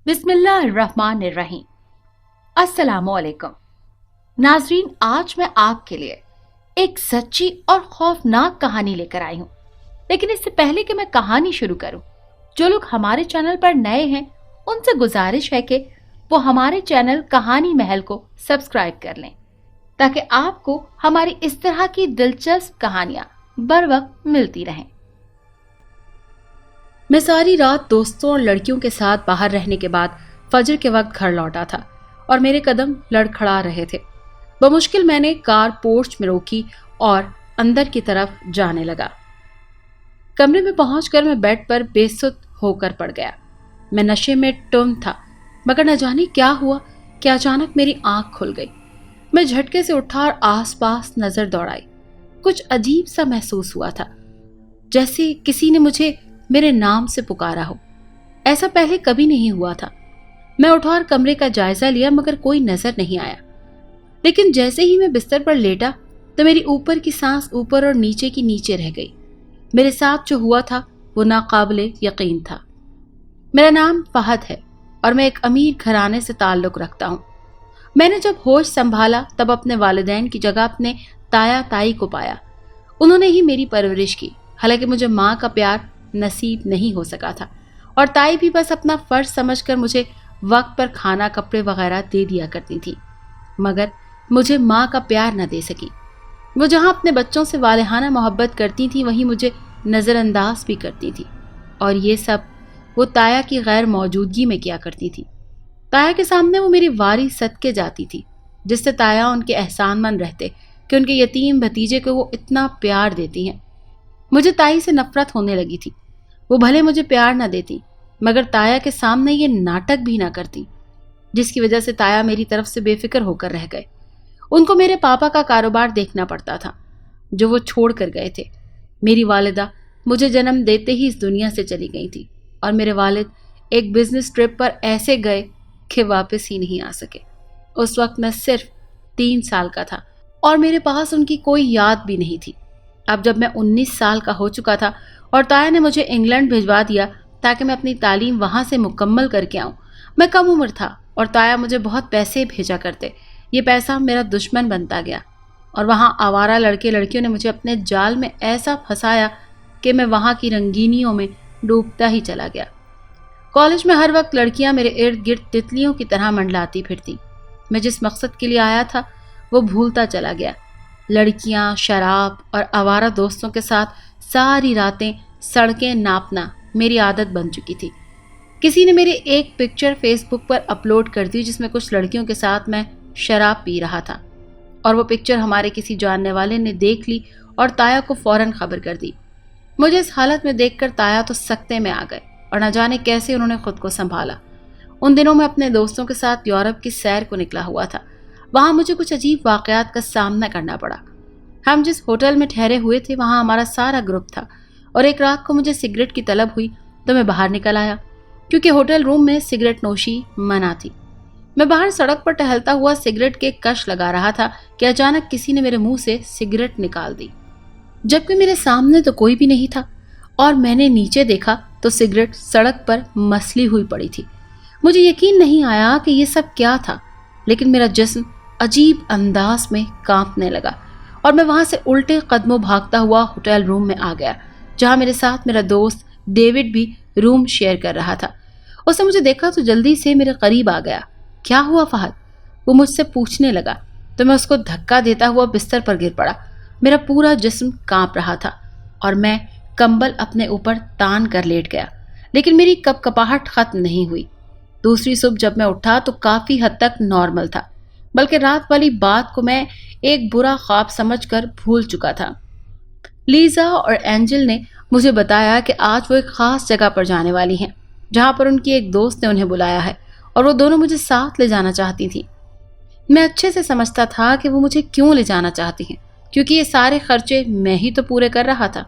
बिस्मिल्लाहिर्रहमानिर्रहीम। अस्सलामुअलैकुम नाजरीन, आज मैं आपके लिए एक सच्ची और खौफनाक कहानी लेकर आई हूँ। लेकिन इससे पहले कि मैं कहानी शुरू करूँ, जो लोग हमारे चैनल पर नए हैं उनसे गुजारिश है कि वो हमारे चैनल कहानी महल को सब्सक्राइब कर लें, ताकि आपको हमारी इस तरह की दिलचस्प कहानियां बर वक्त मिलती रहें। मैं सारी रात दोस्तों और लड़कियों के साथ बाहर रहने के बाद फजर के वक्त घर लौटा था और मेरे कदम लड़खड़ा रहे थे। बमुश्किल मैंने कार पोर्च में रोकी और अंदर की तरफ जाने लगा। कमरे में पहुंचकर मैं बेड पर बेसुध होकर पड़ गया। मैं नशे में टुन था, मगर न जाने क्या हुआ कि अचानक मेरी आंख खुल गई। मैं झटके से उठा और आसपास नजर दौड़ाई। कुछ अजीब सा महसूस हुआ था, जैसे किसी ने मुझे मेरे नाम से पुकारा हो। ऐसा पहले कभी नहीं हुआ था। मैं उठा और कमरे का जायजा लिया, मगर कोई नजर नहीं आया। लेकिन जैसे ही मैं बिस्तर पर लेटा तो मेरी ऊपर की सांस ऊपर और नीचे की नीचे रह गई। मेरे साथ जो हुआ था वो नाकाबिले यकीन था। मेरा नाम फहद है और मैं एक अमीर घराने से ताल्लुक रखता हूँ। मैंने जब होश संभाला तब अपने वालिदैन की जगह अपने ताया ताई को पाया। उन्होंने ही मेरी परवरिश की। हालांकि मुझे माँ का प्यार नसीब नहीं हो सका था और ताई भी बस अपना फर्ज समझकर मुझे वक्त पर खाना कपड़े वगैरह दे दिया करती थी, मगर मुझे माँ का प्यार न दे सकी। वो जहाँ अपने बच्चों से वालिहाना मोहब्बत करती थी, वहीं मुझे नज़रअंदाज भी करती थी, और ये सब वो ताया की गैर मौजूदगी में किया करती थी। ताया के सामने वो मेरी वारी सदके जाती थी, जिससे ताया उनके एहसानमंद रहते कि उनके यतीम भतीजे को वो इतना प्यार देती हैं। मुझे ताई से नफरत होने लगी थी। वो भले मुझे प्यार न देती, मगर ताया के सामने ये नाटक भी ना करती, जिसकी वजह से ताया मेरी तरफ से बेफिक्र होकर रह गए। उनको मेरे पापा का कारोबार देखना पड़ता था, जो वो छोड़ कर गए थे। मेरी वालिदा मुझे जन्म देते ही इस दुनिया से चली गई थी, और मेरे वालिद एक बिजनेस ट्रिप पर ऐसे गए कि वापस ही नहीं आ सके। उस वक्त मैं सिर्फ 3 साल का था और मेरे पास उनकी कोई याद भी नहीं थी। अब जब मैं 19 साल का हो चुका था और ताया ने मुझे इंग्लैंड भिजवा दिया ताकि मैं अपनी तालीम वहाँ से मुकम्मल करके आऊँ। मैं कम उम्र था और ताया मुझे बहुत पैसे भेजा करते। ये पैसा मेरा दुश्मन बनता गया और वहाँ आवारा लड़के लड़कियों ने मुझे अपने जाल में ऐसा फंसाया कि मैं वहाँ की रंगीनियों में डूबता ही चला गया। कॉलेज में हर वक्त लड़कियाँ मेरे इर्द गिर्द तितलियों की तरह मंडलाती फिरती। मैं जिस मकसद के लिए आया था वो भूलता चला गया। लड़कियां, शराब और आवारा दोस्तों के साथ सारी रातें सड़कें नापना मेरी आदत बन चुकी थी। किसी ने मेरी एक पिक्चर फेसबुक पर अपलोड कर दी जिसमें कुछ लड़कियों के साथ मैं शराब पी रहा था, और वो पिक्चर हमारे किसी जानने वाले ने देख ली और ताया को फौरन खबर कर दी। मुझे इस हालत में देखकर ताया तो सकते में आ गए और न जाने कैसे उन्होंने खुद को संभाला। उन दिनों मैं अपने दोस्तों के साथ यूरोप की सैर को निकला हुआ था। वहाँ मुझे कुछ अजीब वाकयात का सामना करना पड़ा। हम जिस होटल में ठहरे हुए थे वहाँ हमारा सारा ग्रुप था, और एक रात को मुझे सिगरेट की तलब हुई तो मैं बाहर निकल आया, क्योंकि होटल रूम में सिगरेट नोशी मना थी। मैं बाहर सड़क पर टहलता हुआ सिगरेट के कश लगा रहा था कि अचानक किसी ने मेरे मुंह से सिगरेट निकाल दी, जबकि मेरे सामने तो कोई भी नहीं था। और मैंने नीचे देखा तो सिगरेट सड़क पर मसली हुई पड़ी थी। मुझे यकीन नहीं आया कि ये सब क्या था, लेकिन मेरा जिस्म अजीब अंदाज में कांपने लगा और मैं वहां से उल्टे कदमों भागता हुआ होटल रूम में आ गया, जहां मेरे साथ मेरा दोस्त डेविड भी रूम शेयर कर रहा था। उसने मुझे देखा तो जल्दी से मेरे करीब आ गया। क्या हुआ फहद? वो मुझसे पूछने लगा तो मैं उसको धक्का देता हुआ बिस्तर पर गिर पड़ा। मेरा पूरा जिस्म कांप रहा था और मैं कंबल अपने ऊपर तान कर लेट गया, लेकिन मेरी कपकपाहट खत्म नहीं हुई। दूसरी सुबह जब मैं उठा तो काफी हद तक नॉर्मल था, बल्कि रात वाली बात को मैं एक बुरा ख्वाब समझकर भूल चुका था। लीजा और एंजल ने मुझे बताया कि आज वो एक खास जगह पर जाने वाली हैं, जहां पर उनकी एक दोस्त ने उन्हें बुलाया है और वो दोनों मुझे साथ ले जाना चाहती थी। मैं अच्छे से समझता था कि वो मुझे क्यों ले जाना चाहती हैं, क्योंकि ये सारे खर्चे मैं ही तो पूरे कर रहा था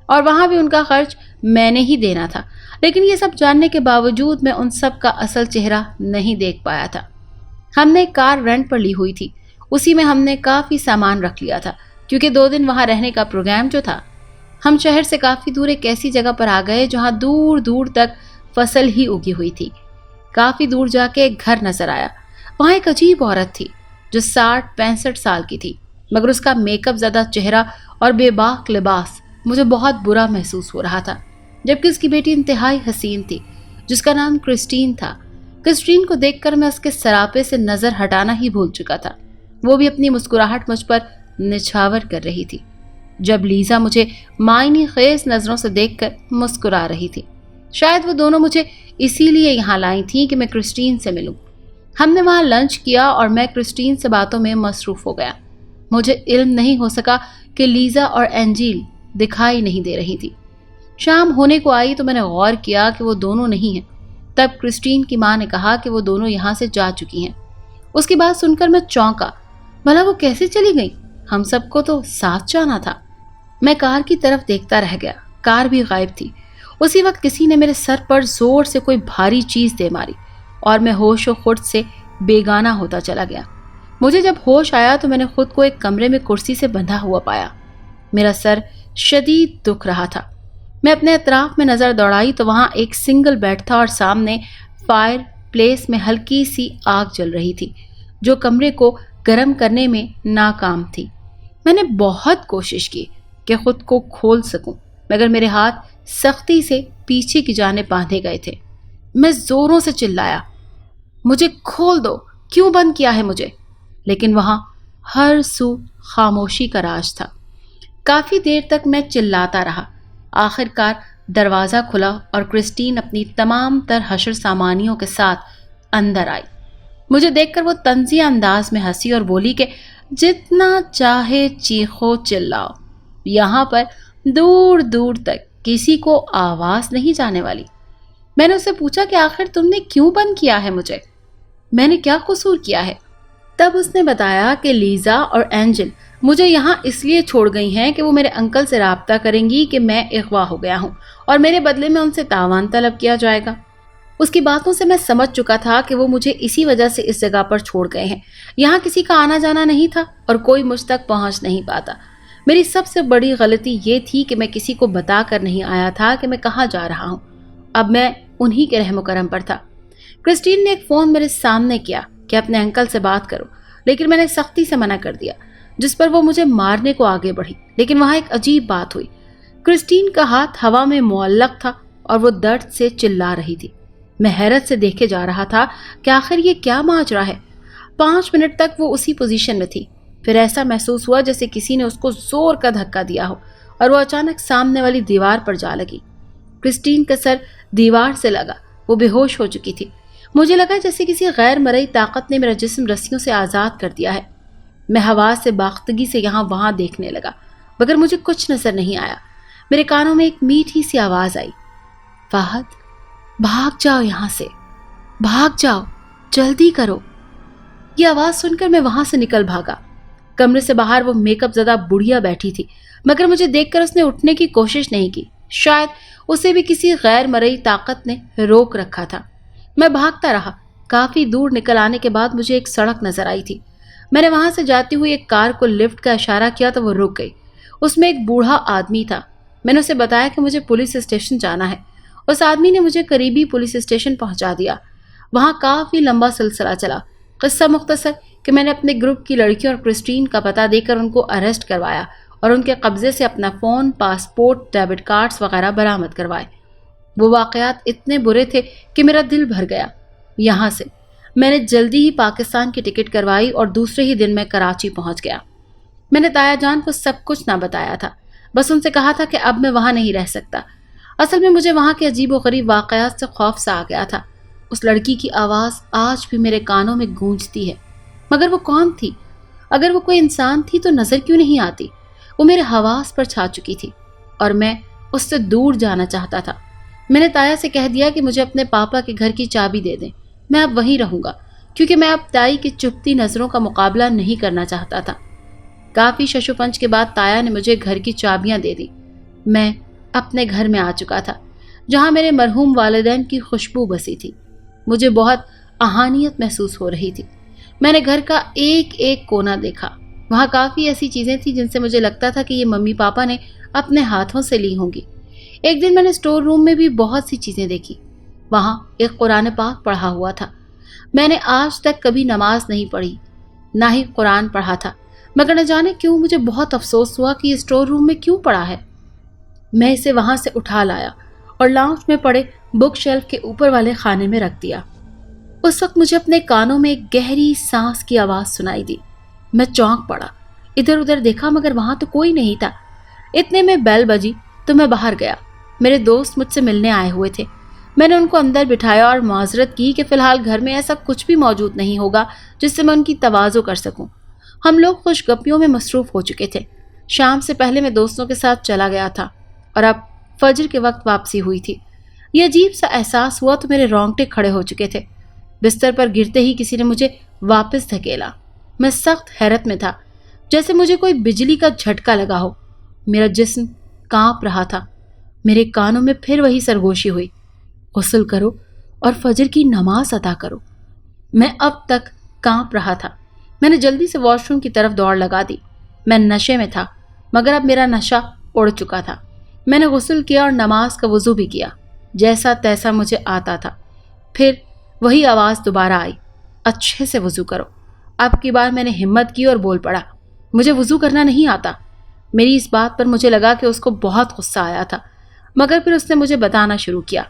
और वहां भी उनका खर्च मैंने ही देना था। लेकिन ये सब जानने के बावजूद मैं उन सब का असल चेहरा नहीं देख पाया था। हमने एक कार रेंट पर ली हुई थी, उसी में हमने काफ़ी सामान रख लिया था, क्योंकि 2 दिन वहाँ रहने का प्रोग्राम जो था। हम शहर से काफ़ी दूर एक ऐसी जगह पर आ गए जहाँ दूर दूर तक फसल ही उगी हुई थी। काफी दूर जाके एक घर नजर आया। वहां एक अजीब औरत थी जो 60-65 साल की थी, मगर उसका मेकअप ज्यादा चेहरा और बेबाक लिबास मुझे बहुत बुरा महसूस हो रहा था। जबकि उसकी बेटी इंतहाई हसीन थी, जिसका नाम क्रिस्टीन था। क्रिस्टीन को देखकर मैं उसके सरापे से नजर हटाना ही भूल चुका था। वो भी अपनी मुस्कुराहट मुझ पर निछावर कर रही थी, जब लीजा मुझे मायने खेज नजरों से देखकर मुस्कुरा रही थी। शायद वो दोनों मुझे इसीलिए यहाँ लाई थी कि मैं क्रिस्टीन से मिलूं। हमने वहां लंच किया और मैं क्रिस्टीन से बातों में मसरूफ हो गया। मुझे इल्म नहीं हो सका कि लीजा और एंजील दिखाई नहीं दे रही थी। शाम होने को आई तो मैंने गौर किया कि वो दोनों नहीं हैं। तब क्रिस्टीन की माँ ने कहा कि वो दोनों यहाँ से जा चुकी हैं। उसकी बात सुनकर मैं चौंका। भला वो कैसे चली गई? हम सबको तो साथ जाना था। मैं कार की तरफ देखता रह गया। कार भी गायब थी। उसी वक्त किसी ने मेरे सर पर जोर से कोई भारी चीज दे मारी और मैं होशो खुद से बेगाना होता चला गया। मुझे जब होश आया तो मैंने खुद को एक कमरे में कुर्सी से बंधा हुआ पाया। मेरा सर शदीद दुख रहा था। मैं अपने अतराफ में नजर दौड़ाई तो वहां एक सिंगल बेड था और सामने फायर प्लेस में हल्की सी आग जल रही थी, जो कमरे को गर्म करने में नाकाम थी। मैंने बहुत कोशिश की कि खुद को खोल सकूं, मगर मेरे हाथ सख्ती से पीछे की जाने बांधे गए थे। मैं जोरों से चिल्लाया, मुझे खोल दो, क्यों बंद किया है मुझे? लेकिन वहां हर सू खामोशी का राज था। काफी देर तक मैं चिल्लाता रहा। आखिरकार दरवाजा खुला और क्रिस्टीन अपनी तमाम तर हशर सामानियों के साथ अंदर आई। मुझे देखकर वो तंजिया अंदाज में हंसी और बोली कि जितना चाहे चीखो चिल्लाओ, यहाँ पर दूर दूर तक किसी को आवाज नहीं जाने वाली। मैंने उससे पूछा कि आखिर तुमने क्यों बंद किया है मुझे? मैंने क्या कसूर किया है? तब उसने बताया कि लीजा और एंजल मुझे यहाँ इसलिए छोड़ गई हैं कि वो मेरे अंकल से राब्ता करेंगी कि मैं अगवा हो गया हूँ और मेरे बदले में उनसे तावान तलब किया जाएगा। उसकी बातों से मैं समझ चुका था कि वो मुझे इसी वजह से इस जगह पर छोड़ गए हैं। यहाँ किसी का आना जाना नहीं था और कोई मुझ तक पहुँच नहीं पाता। मेरी सबसे बड़ी गलती ये थी कि मैं किसी को बता कर नहीं आया था कि मैं कहाँ जा रहा हूँ। अब मैं उन्हीं के रहमो करम पर था। क्रिस्टीन ने एक फ़ोन मेरे सामने किया कि अपने अंकल से बात करो, लेकिन मैंने सख्ती से मना कर दिया, जिस पर वो मुझे मारने को आगे बढ़ी। लेकिन वहाँ एक अजीब बात हुई। क्रिस्टीन का हाथ हवा में मुअल्लक था और वो दर्द से चिल्ला रही थी। मैं हैरत से देखे जा रहा था कि आखिर ये क्या माजरा है। 5 मिनट तक वो उसी पोजीशन में थी। फिर ऐसा महसूस हुआ जैसे किसी ने उसको जोर का धक्का दिया हो और वो अचानक सामने वाली दीवार पर जा लगी। क्रिस्टीन का सर दीवार से लगा। वो बेहोश हो चुकी थी। मुझे लगा जैसे किसी गैर मरई ताकत ने मेरा जिस्म रस्सियों से आज़ाद कर दिया है। मैं हवा से बाख्तगी से यहाँ वहाँ देखने लगा, मगर मुझे कुछ नजर नहीं आया। मेरे कानों में एक मीठी सी आवाज़ आई, फाहद भाग जाओ यहाँ से, भाग जाओ, जल्दी करो। ये आवाज़ सुनकर मैं वहाँ से निकल भागा। कमरे से बाहर वो मेकअप ज़दा बुढ़िया बैठी थी, मगर मुझे देखकर उसने उठने की कोशिश नहीं की। शायद उसे भी किसी गैर मरई ताकत ने रोक रखा था। मैं भागता रहा। काफ़ी दूर निकल आने के बाद मुझे एक सड़क नजर आई थी। मैंने वहां से जाती हुई एक कार को लिफ्ट का इशारा किया तो वो रुक गई। उसमें एक बूढ़ा आदमी था। मैंने उसे बताया कि मुझे पुलिस स्टेशन जाना है। उस आदमी ने मुझे करीबी पुलिस स्टेशन पहुंचा दिया। वहां काफ़ी लंबा सिलसिला चला। किस्सा मुख्तसर कि मैंने अपने ग्रुप की लड़कियों और क्रिस्टीन का पता देकर उनको अरेस्ट करवाया और उनके कब्जे से अपना फ़ोन, पासपोर्ट, डेबिट कार्ड्स वगैरह बरामद करवाए। वो वाक़यात इतने बुरे थे कि मेरा दिल भर गया। यहाँ से मैंने जल्दी ही पाकिस्तान की टिकट करवाई और दूसरे ही दिन मैं कराची पहुँच गया। मैंने ताया जान को सब कुछ ना बताया था, बस उनसे कहा था कि अब मैं वहाँ नहीं रह सकता। असल में मुझे वहाँ के अजीब व गरीब वाक़यात से खौफ सा आ गया था। उस लड़की की आवाज़ आज भी मेरे कानों में गूंजती है, मगर वो कौन थी? अगर वो कोई इंसान थी तो नज़र क्यों नहीं आती? वो मेरे हवास पर छा चुकी थी और मैं उससे दूर जाना चाहता था। मैंने ताया से कह दिया कि मुझे अपने पापा के घर की चाबी दे दें, मैं अब वहीं रहूँगा, क्योंकि मैं अब ताई की चुभती नज़रों का मुकाबला नहीं करना चाहता था। काफ़ी शशुपंच के बाद ताया ने मुझे घर की चाबियाँ दे दी। मैं अपने घर में आ चुका था, जहाँ मेरे मरहूम वालिदैन की खुशबू बसी थी। मुझे बहुत अहानियत महसूस हो रही थी। मैंने घर का एक एक कोना देखा। वहाँ काफ़ी ऐसी चीज़ें थी जिनसे मुझे लगता था कि ये मम्मी पापा ने अपने हाथों से ली होंगी। एक दिन मैंने स्टोर रूम में भी बहुत सी चीज़ें देखी। वहाँ एक कुरान पाक पढ़ा हुआ था। मैंने आज तक कभी नमाज नहीं पढ़ी, ना ही कुरान पढ़ा था, मगर न जाने क्यों मुझे बहुत अफसोस हुआ कि ये स्टोर रूम में क्यों पड़ा है। मैं इसे वहां से उठा लाया और लाउंज में पड़े बुक शेल्फ के ऊपर वाले खाने में रख दिया। उस वक्त मुझे अपने कानों में एक गहरी सांस की आवाज सुनाई दी। मैं चौंक पड़ा, इधर उधर देखा मगर वहां तो कोई नहीं था। इतने में बेल बजी तो मैं बाहर गया। मेरे दोस्त मुझसे मिलने आए हुए थे। मैंने उनको अंदर बिठाया और माजरत की कि फिलहाल घर में ऐसा कुछ भी मौजूद नहीं होगा जिससे मैं उनकी तवाज़ो कर सकूं। हम लोग खुशगपियों में मसरूफ हो चुके थे। शाम से पहले मैं दोस्तों के साथ चला गया था और अब फजर के वक्त वापसी हुई थी। यह अजीब सा एहसास हुआ तो मेरे रोंगटे खड़े हो चुके थे। बिस्तर पर गिरते ही किसी ने मुझे वापस धकेला। मैं सख्त हैरत में था, जैसे मुझे कोई बिजली का झटका लगा हो। मेरा जिस्म कांप रहा था। मेरे कानों में फिर वही सरगोशी हुई, गुस्ल करो और फजर की नमाज अदा करो। मैं अब तक कांप रहा था। मैंने जल्दी से वॉशरूम की तरफ दौड़ लगा दी। मैं नशे में था, मगर अब मेरा नशा उड़ चुका था। मैंने गुस्ल किया और नमाज का वुजू भी किया, जैसा तैसा मुझे आता था। फिर वही आवाज़ दोबारा आई, अच्छे से वुजू करो। अब की बार मैंने हिम्मत की और बोल पड़ा, मुझे वुजू करना नहीं आता। मेरी इस बात पर मुझे लगा कि उसको बहुत गुस्सा आया था, मगर फिर उसने मुझे बताना शुरू किया।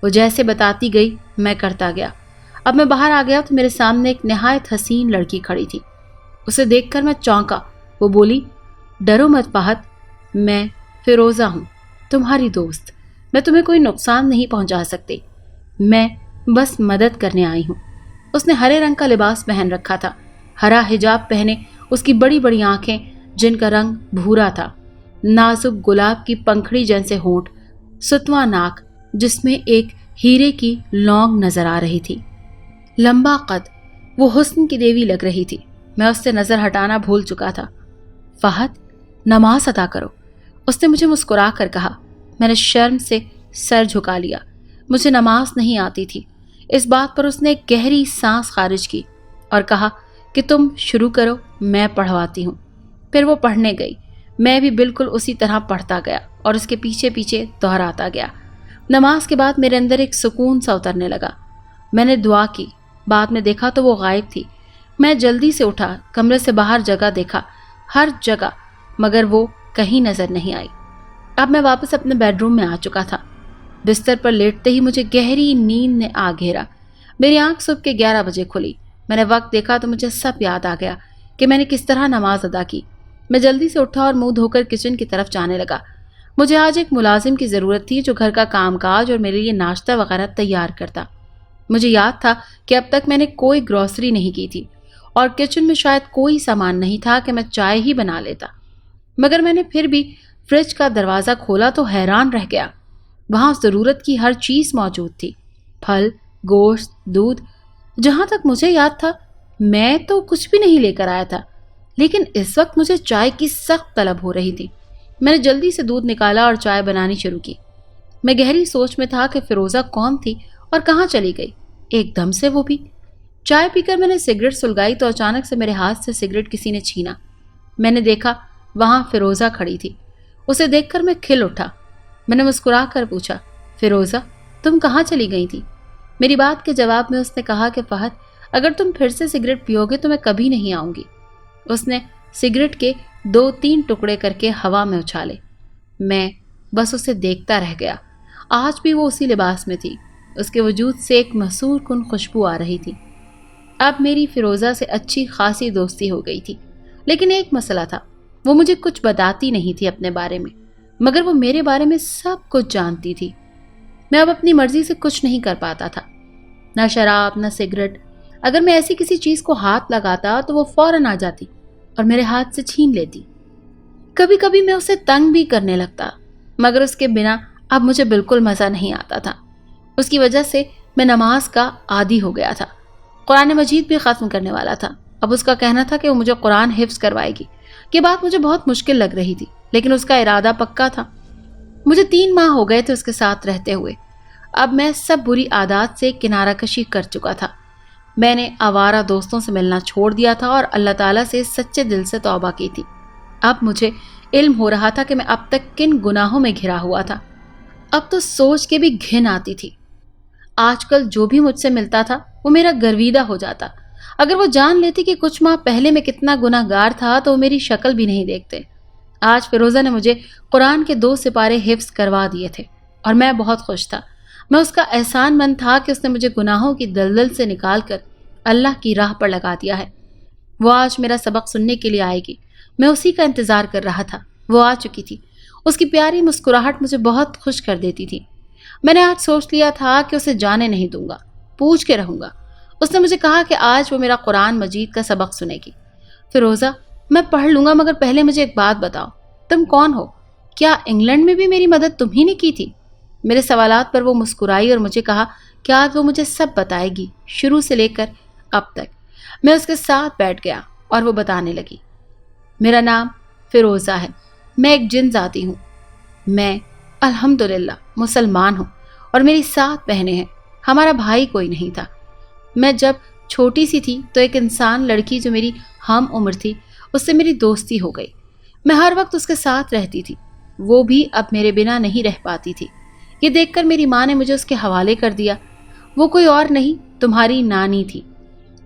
वो जैसे बताती गई मैं करता गया। अब मैं बाहर आ गया तो मेरे सामने एक निहायत हसीन लड़की खड़ी थी। उसे देखकर मैं चौंका। वो बोली, डरो मत फहद, मैं फिरोज़ा हूँ, तुम्हारी दोस्त। मैं तुम्हें कोई नुकसान नहीं पहुंचा सकती, मैं बस मदद करने आई हूँ। उसने हरे रंग का लिबास पहन रखा था, हरा हिजाब पहने उसकी बड़ी बड़ी आंखें जिनका रंग भूरा था, नाजुक गुलाब की पंखड़ी जैसे होंठ, सुतवा नाक जिसमें एक हीरे की लौंग नजर आ रही थी, लंबा कद। वो हुस्न की देवी लग रही थी। मैं उससे नजर हटाना भूल चुका था। फहद, नमाज अदा करो, उसने मुझे मुस्कुरा कर कहा। मैंने शर्म से सर झुका लिया। मुझे नमाज नहीं आती थी। इस बात पर उसने एक गहरी सांस खारिज की और कहा कि तुम शुरू करो, मैं पढ़वाती हूँ। फिर वो पढ़ने गई। मैं भी बिल्कुल उसी तरह पढ़ता गया और उसके पीछे पीछे दोहराता गया। नमाज के बाद मेरे अंदर एक सुकून सा उतरने लगा। मैंने दुआ की। बाद में देखा तो वो गायब थी। मैं जल्दी से उठा, कमरे से बाहर जगह देखा, हर जगह, मगर वो कहीं नजर नहीं आई। अब मैं वापस अपने बेडरूम में आ चुका था। बिस्तर पर लेटते ही मुझे गहरी नींद ने आ घेरा। मेरी आंख सुबह के 11 बजे खुली। मैंने वक्त देखा तो मुझे सब याद आ गया कि मैंने किस तरह नमाज अदा की। मैं जल्दी से उठा और मुंह धोकर किचन की तरफ जाने लगा। मुझे आज एक मुलाजिम की ज़रूरत थी जो घर का कामकाज और मेरे लिए नाश्ता वगैरह तैयार करता। मुझे याद था कि अब तक मैंने कोई ग्रॉसरी नहीं की थी और किचन में शायद कोई सामान नहीं था कि मैं चाय ही बना लेता। मगर मैंने फिर भी फ्रिज का दरवाज़ा खोला तो हैरान रह गया। वहाँ ज़रूरत की हर चीज़ मौजूद थी, फल, गोश्त, दूध। जहाँ तक मुझे याद था मैं तो कुछ भी नहीं लेकर आया था, लेकिन इस वक्त मुझे चाय की सख्त तलब हो रही थी। मैंने जल्दी से दूध निकाला और चाय बनानी शुरू की। मैं गहरी सोच में था कि फिरोज़ा कौन थी और कहाँ चली गई। एकदम से वो भी। चाय पीकर मैंने सिगरेट सुलगाई तो अचानक से मेरे हाथ से सिगरेट किसी ने छीना। मैंने देखा वहाँ फिरोज़ा खड़ी थी। उसे देखकर मैं खिल उठा। मैंने मुस्कुरा कर पूछा, फिरोज़ा, तुम कहाँ चली गई थी? मेरी बात के जवाब में उसने कहा कि फहद, अगर तुम फिर से सिगरेट पियोगे तो मैं कभी नहीं आऊँगी। उसने सिगरेट के 2-3 टुकड़े करके हवा में उछाले। मैं बस उसे देखता रह गया। आज भी वो उसी लिबास में थी। उसके वजूद से एक मसूर कुन खुशबू आ रही थी। अब मेरी फिरोज़ा से अच्छी खासी दोस्ती हो गई थी, लेकिन एक मसला था, वो मुझे कुछ बताती नहीं थी अपने बारे में, मगर वो मेरे बारे में सब कुछ जानती थी। मैं अब अपनी मर्जी से कुछ नहीं कर पाता था, ना शराब, ना सिगरेट। अगर मैं ऐसी किसी चीज़ को हाथ लगाता तो वो फौरन आ जाती और मेरे हाथ से छीन लेती। कभी कभी मैं उसे तंग भी करने लगता, मगर उसके बिना अब मुझे बिल्कुल मज़ा नहीं आता था। उसकी वजह से मैं नमाज का आदी हो गया था। कुरान मजीद भी ख़त्म करने वाला था। अब उसका कहना था कि वो मुझे कुरान हिफ्ज़ करवाएगी। ये बात मुझे बहुत मुश्किल लग रही थी, लेकिन उसका इरादा पक्का था। मुझे 3 माह हो गए थे उसके साथ रहते हुए। अब मैं सब बुरी आदत से किनारा कशी कर चुका था। मैंने आवारा दोस्तों से मिलना छोड़ दिया था और अल्लाह ताला से सच्चे दिल से तौबा की थी। अब मुझे इल्म हो रहा था कि मैं अब तक किन गुनाहों में घिरा हुआ था। अब तो सोच के भी घिन आती थी। آج کل جو بھی مجھ سے ملتا تھا وہ میرا گرویدہ ہو جاتا۔ اگر وہ جان لیتی کہ کچھ ماہ پہلے میں کتنا گناہ گار تھا تو وہ میری شکل بھی نہیں دیکھتے۔ آج فیروزہ نے مجھے قرآن کے 2 سپارے حفظ کروا دیے تھے اور میں بہت خوش تھا۔ میں اس کا احسان مند تھا کہ اس نے مجھے گناہوں کی دلدل سے نکال کر اللہ کی راہ پر لگا دیا ہے۔ وہ آج میرا سبق سننے کے لیے آئے گی۔ میں اسی کا انتظار کر رہا تھا۔ وہ آ چکی تھی۔ اس کی پیاری مسکراہٹ مجھے بہت خوش کر دیتی تھی۔ میں نے آج سوچ لیا تھا کہ اسے جانے نہیں دوں گا، پوچھ کے رہوں گا۔ اس نے مجھے کہا کہ آج وہ میرا قرآن مجید کا سبق سنے گی۔ فیروزہ، میں پڑھ لوں گا مگر پہلے مجھے ایک بات بتاؤ، تم کون ہو؟ کیا انگلینڈ میں بھی میری مدد تم ہی نے کی تھی؟ میرے سوالات پر وہ مسکرائی اور مجھے کہا کہ آج وہ مجھے سب بتائے گی، شروع سے لے کر اب تک۔ میں اس کے ساتھ بیٹھ گیا اور وہ بتانے لگی۔ میرا نام فیروزہ ہے، میں ایک جن ذاتی ہوں، میں الحمدللہ مسلمان ہوں اور میری 7 بہنیں ہیں، ہمارا بھائی کوئی نہیں تھا۔ میں جب چھوٹی سی تھی تو ایک انسان لڑکی جو میری ہم عمر تھی اس سے میری دوستی ہو گئی۔ میں ہر وقت اس کے ساتھ رہتی تھی، وہ بھی اب میرے بنا نہیں رہ پاتی تھی۔ یہ دیکھ کر میری ماں نے مجھے اس کے حوالے کر دیا۔ وہ کوئی اور نہیں، تمہاری نانی تھی۔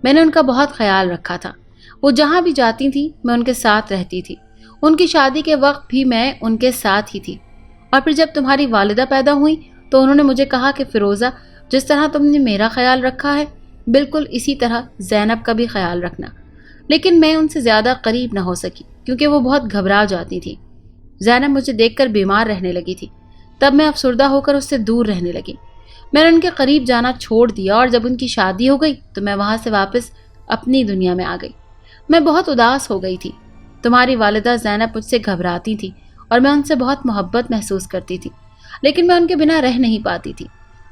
میں نے ان کا بہت خیال رکھا تھا، وہ جہاں بھی جاتی تھیں میں ان کے ساتھ رہتی تھی۔ ان کی شادی کے وقت بھی میں ان کے ساتھ ہی تھی، اور پھر جب تمہاری والدہ پیدا ہوئی تو انہوں نے مجھے کہا کہ فیروزہ، جس طرح تم نے میرا خیال رکھا ہے بالکل اسی طرح زینب کا بھی خیال رکھنا۔ لیکن میں ان سے زیادہ قریب نہ ہو سکی کیونکہ وہ بہت گھبرا جاتی تھی۔ زینب مجھے دیکھ کر بیمار رہنے لگی تھی، تب میں افسردہ ہو کر اس سے دور رہنے لگی۔ میں نے ان کے قریب جانا چھوڑ دیا اور جب ان کی شادی ہو گئی تو میں وہاں سے واپس اپنی دنیا میں آ گئی۔ میں بہت اداس ہو گئی تھی۔ تمہاری والدہ زینب مجھ سے گھبراتی تھی اور میں ان سے بہت محبت محسوس کرتی تھی، لیکن میں ان کے بنا رہ نہیں پاتی تھی۔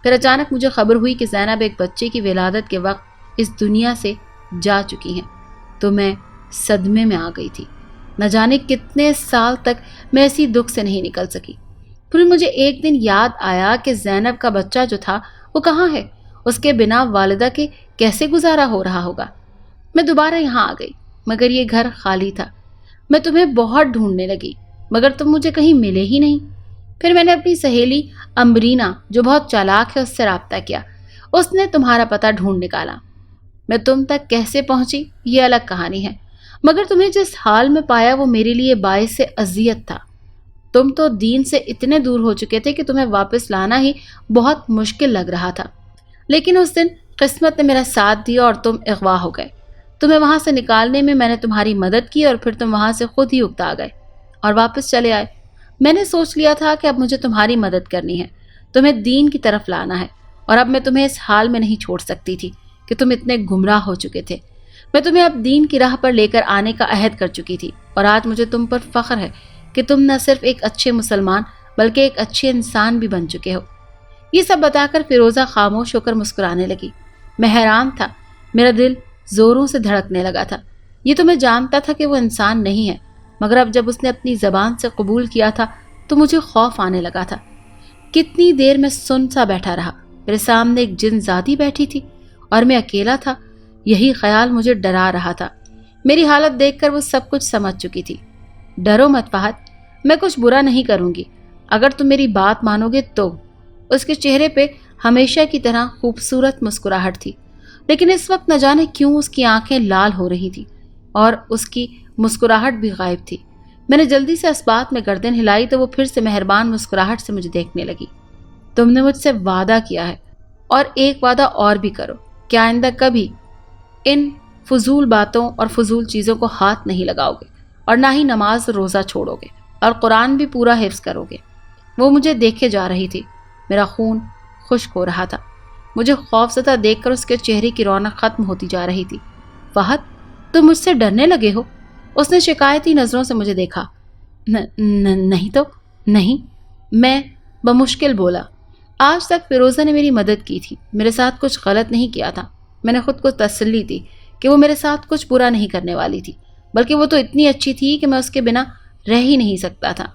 پھر اچانک مجھے خبر ہوئی کہ زینب ایک بچے کی ولادت کے وقت اس دنیا سے جا چکی ہیں، تو میں صدمے میں آ گئی تھی۔ نہ جانے کتنے سال تک میں اسی دکھ سے نہیں نکل سکی۔ پھر مجھے ایک دن یاد آیا کہ زینب کا بچہ جو تھا وہ کہاں ہے، اس کے بنا والدہ کے کیسے گزارا ہو رہا ہوگا۔ میں دوبارہ یہاں آ گئی مگر یہ گھر خالی تھا۔ میں تمہیں بہت ڈھونڈنے لگی مگر تم مجھے کہیں ملے ہی نہیں۔ پھر میں نے اپنی سہیلی امبرینا جو بہت چالاک ہے اس سے رابطہ کیا، اس نے تمہارا پتہ ڈھونڈ نکالا۔ میں تم تک کیسے پہنچی یہ الگ کہانی ہے، مگر تمہیں جس حال میں پایا وہ میرے لیے باعث اذیت تھا۔ تم تو دین سے اتنے دور ہو چکے تھے کہ تمہیں واپس لانا ہی بہت مشکل لگ رہا تھا، لیکن اس دن قسمت نے میرا ساتھ دیا اور تم اغوا ہو گئے۔ تمہیں وہاں سے نکالنے میں نے تمہاری مدد کی اور پھر تم وہاں سے خود ہی اکتا گئے اور واپس چلے آئے۔ میں نے سوچ لیا تھا کہ اب مجھے تمہاری مدد کرنی ہے، تمہیں دین کی طرف لانا ہے، اور اب میں تمہیں اس حال میں نہیں چھوڑ سکتی تھی کہ تم اتنے گمراہ ہو چکے تھے۔ میں تمہیں اب دین کی راہ پر لے کر آنے کا عہد کر چکی تھی، اور آج مجھے تم پر فخر ہے کہ تم نہ صرف ایک اچھے مسلمان بلکہ ایک اچھے انسان بھی بن چکے ہو۔ یہ سب بتا کر فیروزہ خاموش ہو کر مسکرانے لگی۔ میں حیران تھا، میرا دل زوروں سے دھڑکنے لگا تھا۔ یہ تو میں جانتا تھا کہ وہ انسان نہیں ہے، مگر اب جب اس نے اپنی زبان سے قبول کیا تھا تو مجھے خوف آنے لگا تھا۔ کتنی دیر میں سن سا بیٹھا رہا۔ میرے سامنے ایک جن ذاتی بیٹھی تھی اور میں اکیلا تھا۔ یہی خیال مجھے ڈرا رہا تھا۔ میری حالت دیکھ کر وہ سب کچھ سمجھ چکی تھی۔ ڈرو مت فہد، میں کچھ برا نہیں کروں گی اگر تم میری بات مانو گے تو۔ اس کے چہرے پہ ہمیشہ کی طرح خوبصورت مسکراہٹ تھی، لیکن اس وقت نہ جانے کیوں اس کی آنکھیں لال ہو رہی تھی اور اس کی مسکراہٹ بھی غائب تھی۔ میں نے جلدی سے اسبات میں گردن ہلائی تو وہ پھر سے مہربان مسکراہٹ سے مجھے دیکھنے لگی۔ تم نے مجھ سے وعدہ کیا ہے اور ایک وعدہ اور بھی کرو کہ آئندہ کبھی ان فضول باتوں اور فضول چیزوں کو ہاتھ نہیں لگاؤ گے اور نہ ہی نماز روزہ چھوڑو گے اور قرآن بھی پورا حفظ کرو گے۔ وہ مجھے دیکھے جا رہی تھی، میرا خون خشک ہو رہا تھا۔ مجھے خوفزدہ دیکھ کر اس کے چہرے کی رونق ختم ہوتی جا رہی تھی۔ فہد، تم مجھ سے ڈرنے لگے ہو؟ اس نے شکایتی نظروں سے مجھے دیکھا۔ نہیں تو نہیں، میں بمشکل بولا۔ آج تک فیروزہ نے میری مدد کی تھی، میرے ساتھ کچھ غلط نہیں کیا تھا۔ میں نے خود کو تسلی دی کہ وہ میرے ساتھ کچھ برا نہیں کرنے والی تھی، بلکہ وہ تو اتنی اچھی تھی کہ میں اس کے بنا رہ ہی نہیں سکتا تھا۔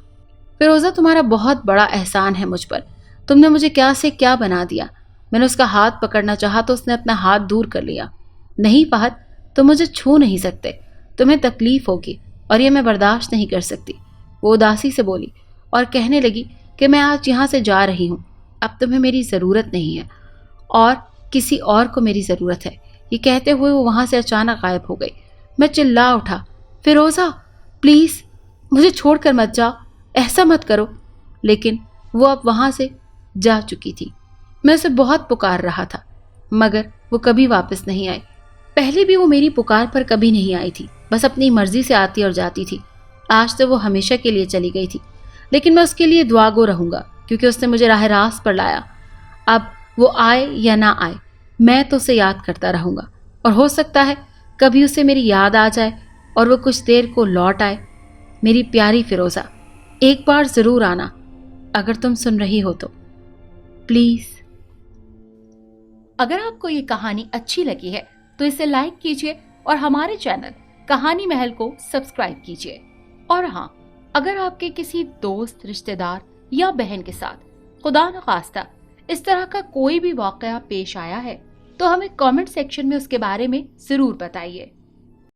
فیروزہ، تمہارا بہت بڑا احسان ہے مجھ پر، تم نے مجھے کیا سے کیا بنا دیا۔ میں نے اس کا ہاتھ پکڑنا چاہا تو اس نے اپنا ہاتھ دور کر لیا۔ نہیں فہد، تم مجھے چھو نہیں سکتے، تمہیں تکلیف ہوگی اور یہ میں برداشت نہیں کر سکتی۔ وہ اداسی سے بولی اور کہنے لگی کہ میں آج یہاں سے جا رہی ہوں، اب تمہیں میری ضرورت نہیں ہے۔ اور کسی اور کو میری ضرورت ہے۔ یہ کہتے ہوئے وہ وہاں سے اچانک غائب ہو گئی۔ میں چلا اٹھا، فیروزہ پلیز مجھے چھوڑ کر مت جاؤ، ایسا مت کرو۔ لیکن وہ اب وہاں سے جا چکی تھی۔ میں اسے بہت پکار رہا تھا مگر وہ کبھی واپس نہیں آئی۔ پہلے بھی وہ میری پکار پر کبھی نہیں آئی تھی، بس اپنی مرضی سے آتی اور جاتی تھی۔ آج تو وہ ہمیشہ کے لیے چلی گئی تھی، لیکن میں اس کے لیے دعا گو رہوں گا کیونکہ اس نے مجھے راہ راست پر لایا۔ اب وہ آئے یا نہ آئے میں تو اسے یاد کرتا رہوں گا، اور ہو سکتا ہے کبھی اسے میری یاد آ جائے اور وہ کچھ دیر کو لوٹ آئے۔ میری پیاری فیروزہ، ایک بار ضرور آنا اگر تم سن رہی ہو تو، پلیز۔ اگر آپ کو یہ کہانی اچھی لگی ہے تو اسے لائک کیجیے اور ہمارے چینل کہانی محل کو سبسکرائب کیجیے۔ اور ہاں، اگر آپ کے کسی دوست، رشتہ دار یا بہن کے ساتھ خدا نخواستہ اس طرح کا کوئی بھی واقعہ پیش آیا ہے تو ہمیں کامنٹ سیکشن میں اس کے بارے میں ضرور بتائیے۔